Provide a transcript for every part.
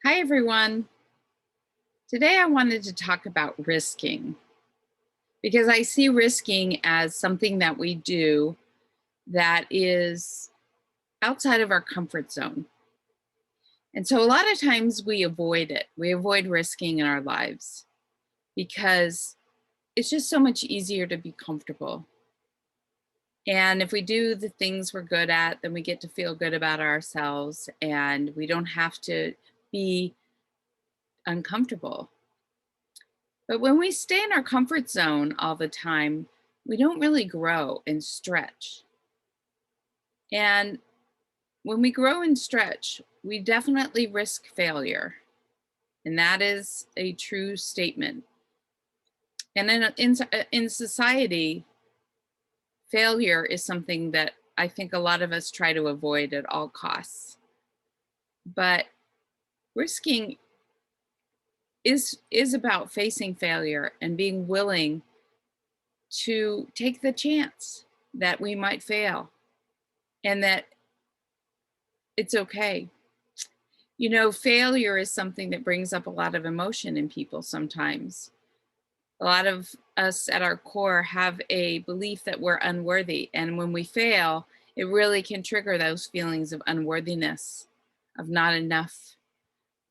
Hi, everyone. Today I wanted to talk about risking because I see risking as something that we do that is outside of our comfort zone. And so a lot of times we avoid it. We avoid risking in our lives because it's just so much easier to be comfortable. And if we do the things we're good at, then we get to feel good about ourselves and we don't have to be uncomfortable. But when we stay in our comfort zone all the time, we don't really grow and stretch. And when we grow and stretch, we definitely risk failure. And that is a true statement. And in society, failure is something that I think a lot of us try to avoid at all costs. But risking is about facing failure and being willing to take the chance that we might fail and that it's okay. Failure is something that brings up a lot of emotion in people sometimes. A lot of us at our core have a belief that we're unworthy. And when we fail, it really can trigger those feelings of unworthiness, of not enough,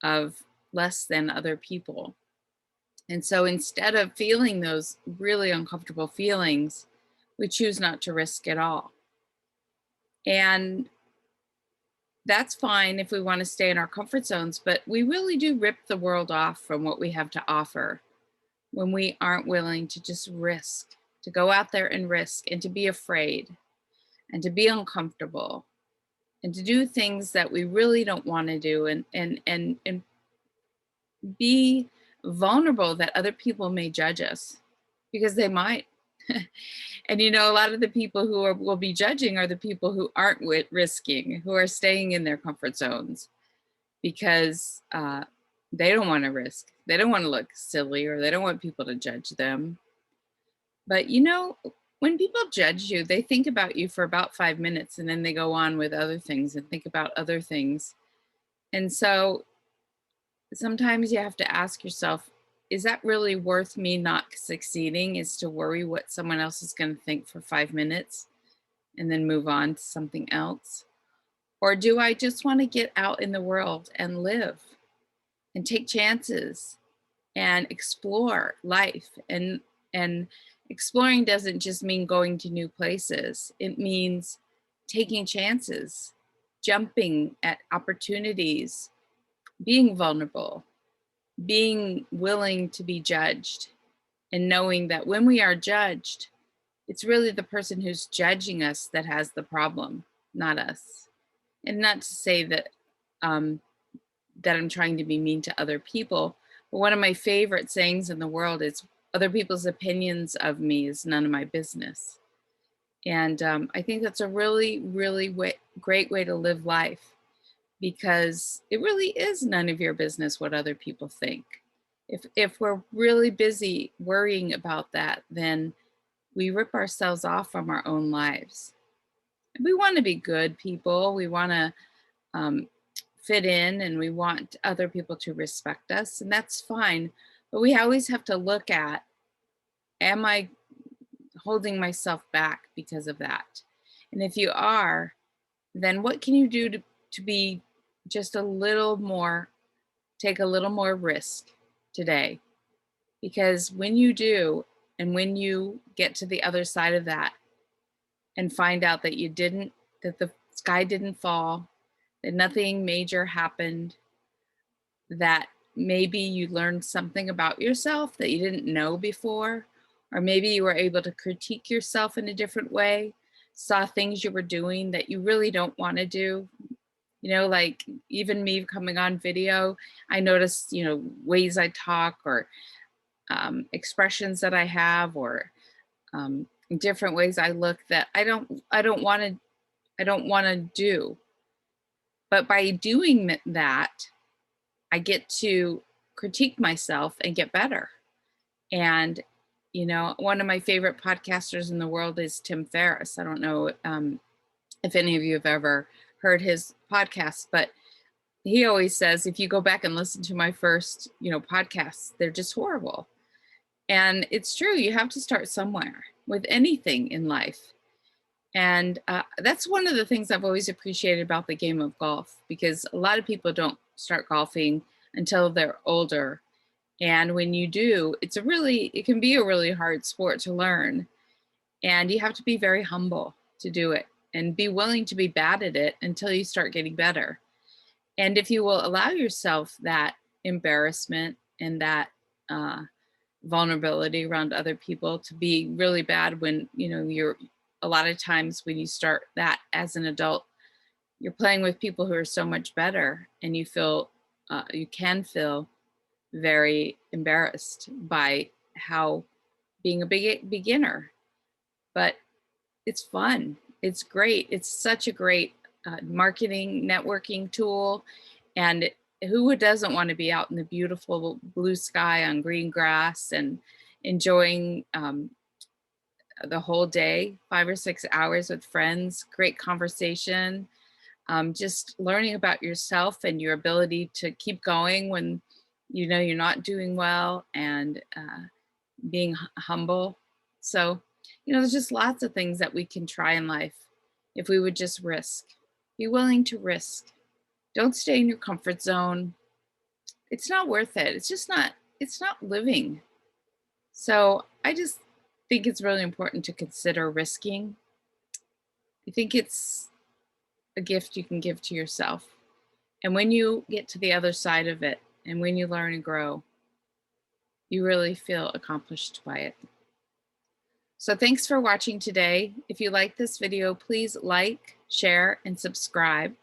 of less than other people. And so instead of feeling those really uncomfortable feelings, we choose not to risk at all. And that's fine if we want to stay in our comfort zones, but we really do rip the world off from what we have to offer when we aren't willing to just risk, to go out there and risk and to be afraid and to be uncomfortable and to do things that we really don't want to do and be vulnerable that other people may judge us because they might. And a lot of the people will be judging are the people who aren't risking, who are staying in their comfort zones because they don't want to risk. They don't want to look silly or they don't want people to judge them. But when people judge you, they think about you for about 5 minutes and then they go on with other things and think about other things. And so sometimes you have to ask yourself, is that really worth me not succeeding? Is to worry what someone else is going to think for 5 minutes and then move on to something else? Or do I just want to get out in the world and live and take chances and explore life? And exploring doesn't just mean going to new places. It means taking chances, jumping at opportunities, being vulnerable, being willing to be judged, and knowing that when we are judged, it's really the person who's judging us that has the problem, not us. And not to say um, that I'm trying to be mean to other people, but one of my favorite sayings in the world is, "Other people's opinions of me is none of my business." And I think that's a really, really great way to live life because it really is none of your business what other people think. If we're really busy worrying about that, then we rip ourselves off from our own lives. We want to be good people. We want to um, fit in and we want other people to respect us, and that's fine. But we always have to look at, am I holding myself back because of that? And if you are, then what can you do to be just a little more, take a little more risk today? Because when you do, and when you get to the other side of that and find out that that the sky didn't fall, that nothing major happened, that maybe you learned something about yourself that you didn't know before, or maybe you were able to critique yourself in a different way, saw things you were doing that you really don't want to do. Like even me coming on video, I noticed, ways I talk or expressions that I have or different ways I look that I don't want to do. But by doing that, I get to critique myself and get better. And, one of my favorite podcasters in the world is Tim Ferriss. I don't know if any of you have ever heard his podcast, but he always says, if you go back and listen to my first, podcasts, they're just horrible. And it's true. You have to start somewhere with anything in life. And that's one of the things I've always appreciated about the game of golf, because a lot of people don't start golfing until they're older. And when you do, it can be a really hard sport to learn. And you have to be very humble to do it and be willing to be bad at it until you start getting better. And if you will allow yourself that embarrassment and that uh, vulnerability around other people to be really bad when, you're a lot of times when you start that as an adult, you're playing with people who are so much better, and you can feel very embarrassed by how being a beginner, but it's fun. It's great. It's such a great marketing networking tool. And who doesn't want to be out in the beautiful blue sky on green grass and enjoying the whole day, 5 or 6 hours with friends, great conversation, just learning about yourself and your ability to keep going when you're not doing well, and being humble. So, there's just lots of things that we can try in life if we would just risk. Be willing to risk. Don't stay in your comfort zone. It's not worth it. It's not living. So, I just think it's really important to consider risking. I think it's a gift you can give to yourself. And when you get to the other side of it, and when you learn and grow, you really feel accomplished by it. So thanks for watching today. If you like this video, please like, share, and subscribe.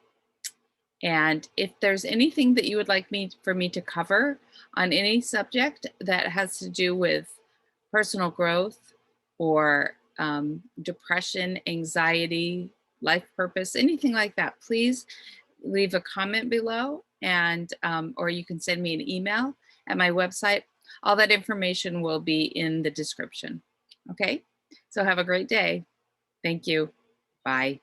And if there's anything that you would like for me to cover on any subject that has to do with personal growth or depression, anxiety, life purpose, anything like that, please leave a comment below, and or you can send me an email at my website. All that information will be in the description. Okay, so have a great day. Thank you. Bye.